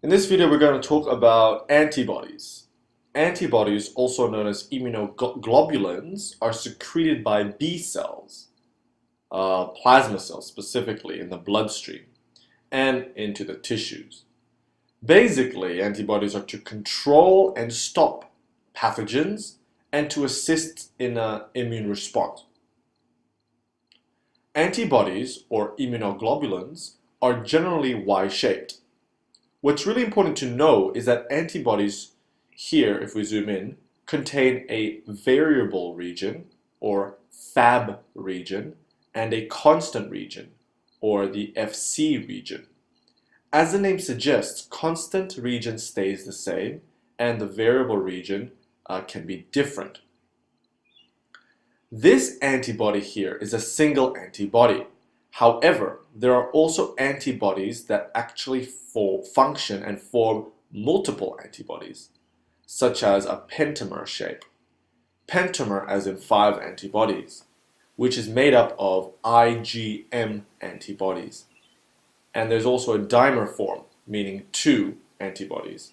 In this video, we're going to talk about antibodies. Antibodies, also known as immunoglobulins, are secreted by B cells, plasma cells specifically, in the bloodstream and into the tissues. Basically, antibodies are to control and stop pathogens and to assist in an immune response. Antibodies, or immunoglobulins, are generally Y-shaped. What's really important to know is that antibodies here, if we zoom in, contain a variable region, or Fab region, and a constant region, or the Fc region. As the name suggests, constant region stays the same, and the variable region can be different. This antibody here is a single antibody. However, there are also antibodies that actually function and form multiple antibodies, such as a pentamer shape. Pentamer as in 5 antibodies, which is made up of IgM antibodies. And there's also a dimer form, meaning 2 antibodies,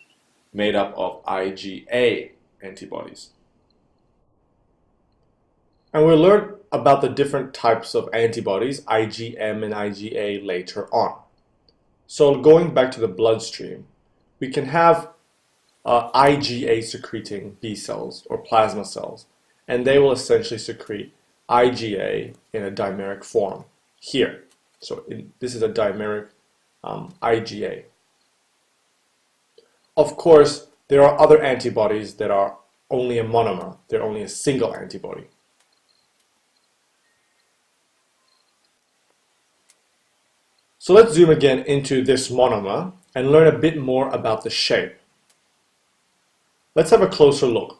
made up of IgA antibodies. And we'll learn about the different types of antibodies, IgM and IgA, later on. So going back to the bloodstream, we can have IgA secreting B cells or plasma cells, and they will essentially secrete IgA in a dimeric form here. So this is a dimeric IgA. Of course, there are other antibodies that are only a monomer. They're only a single antibody. So let's zoom again into this monomer and learn a bit more about the shape. Let's have a closer look.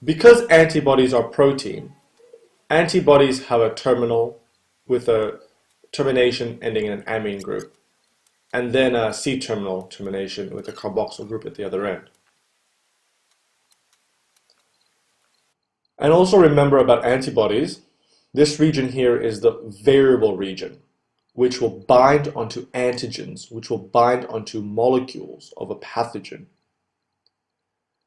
Because antibodies are protein, antibodies have a terminal with a termination ending in an amine group, and then a C-terminal termination with a carboxyl group at the other end. And also remember about antibodies, this region here is the variable region, which will bind onto antigens, which will bind onto molecules of a pathogen.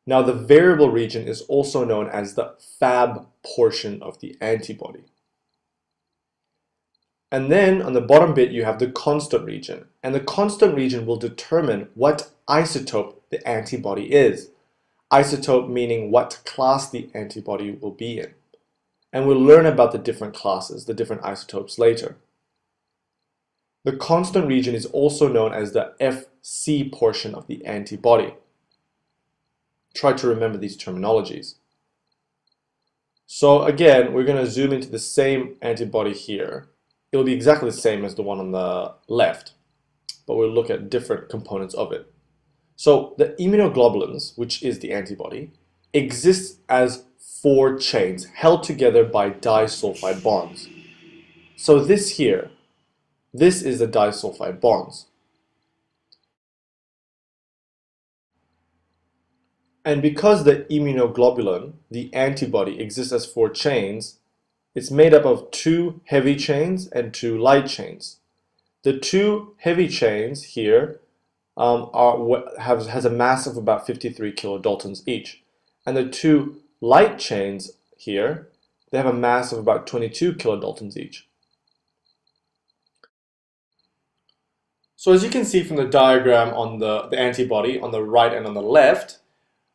Now, the variable region is also known as the Fab portion of the antibody. And then on the bottom bit, you have the constant region. And the constant region will determine what isotope the antibody is. Isotope meaning what class the antibody will be in. And we'll learn about the different classes, the different isotopes later. The constant region is also known as the Fc portion of the antibody. Try to remember these terminologies. So again, we're going to zoom into the same antibody here. It'll be exactly the same as the one on the left, but we'll look at different components of it. So the immunoglobulins, which is the antibody, exists as 4 chains held together by disulfide bonds. So this here, this is the disulfide bonds. And because the immunoglobulin, the antibody, exists as 4 chains, it's made up of 2 heavy chains and 2 light chains. The 2 heavy chains here has a mass of about 53 kilodaltons each. And the 2 light chains here, they have a mass of about 22 kilodaltons each. So as you can see from the diagram on the antibody on the right and on the left,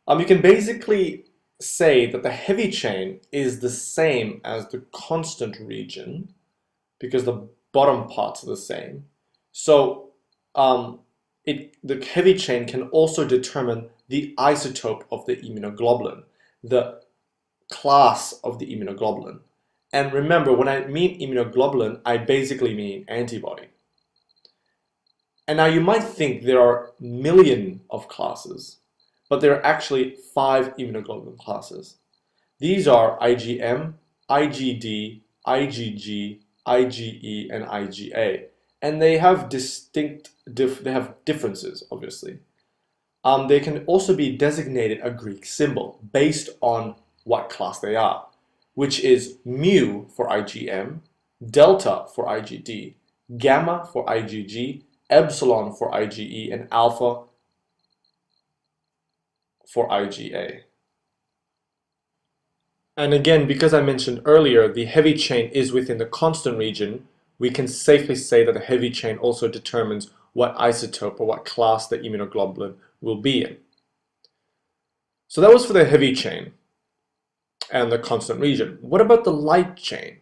you can basically say that the heavy chain is the same as the constant region because the bottom parts are the same. So the heavy chain can also determine the isotope of the immunoglobulin, the class of the immunoglobulin. And remember, when I mean immunoglobulin, I basically mean antibody. And now you might think there are millions of classes, but there are actually 5 immunoglobulin classes. These are IgM, IgD, IgG, IgE, and IgA. And they have differences, obviously. They can also be designated a Greek symbol based on what class they are, which is mu for IgM, delta for IgD, gamma for IgG, epsilon for IgE and alpha for IgA. And again, because I mentioned earlier, the heavy chain is within the constant region, we can safely say that the heavy chain also determines what isotope or what class the immunoglobulin will be in. So that was for the heavy chain and the constant region. What about the light chain?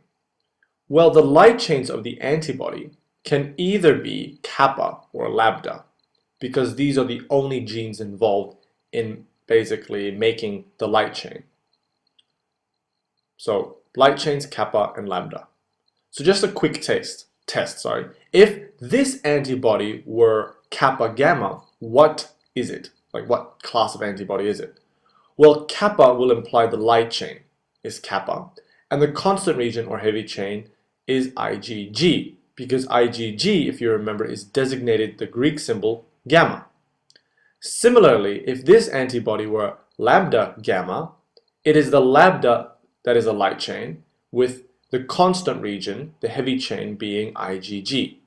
Well, the light chains of the antibody can either be kappa or lambda, because these are the only genes involved in basically making the light chain. So light chains, kappa and lambda. So just a quick test. If this antibody were kappa gamma, what is it? Like what class of antibody is it? Well, kappa will imply the light chain is kappa, and the constant region or heavy chain is IgG, because IgG, if you remember, is designated the Greek symbol gamma. Similarly, if this antibody were lambda gamma, it is the lambda that is a light chain, with the constant region, the heavy chain, being IgG.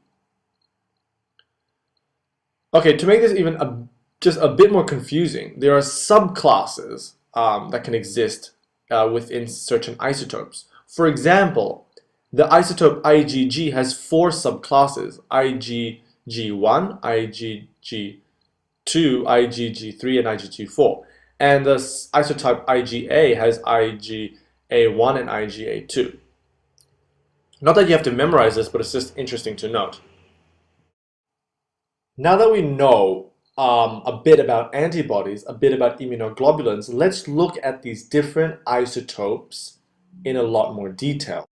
Okay, to make this even just a bit more confusing, there are subclasses that can exist within certain isotopes. For example, the isotope IgG has 4 subclasses: IgG1, IgG2, IgG3, and IgG4. And the isotope IgA has IgA1 and IgA2. Not that you have to memorize this, but it's just interesting to note. Now that we know a bit about antibodies, a bit about immunoglobulins, let's look at these different isotopes in a lot more detail.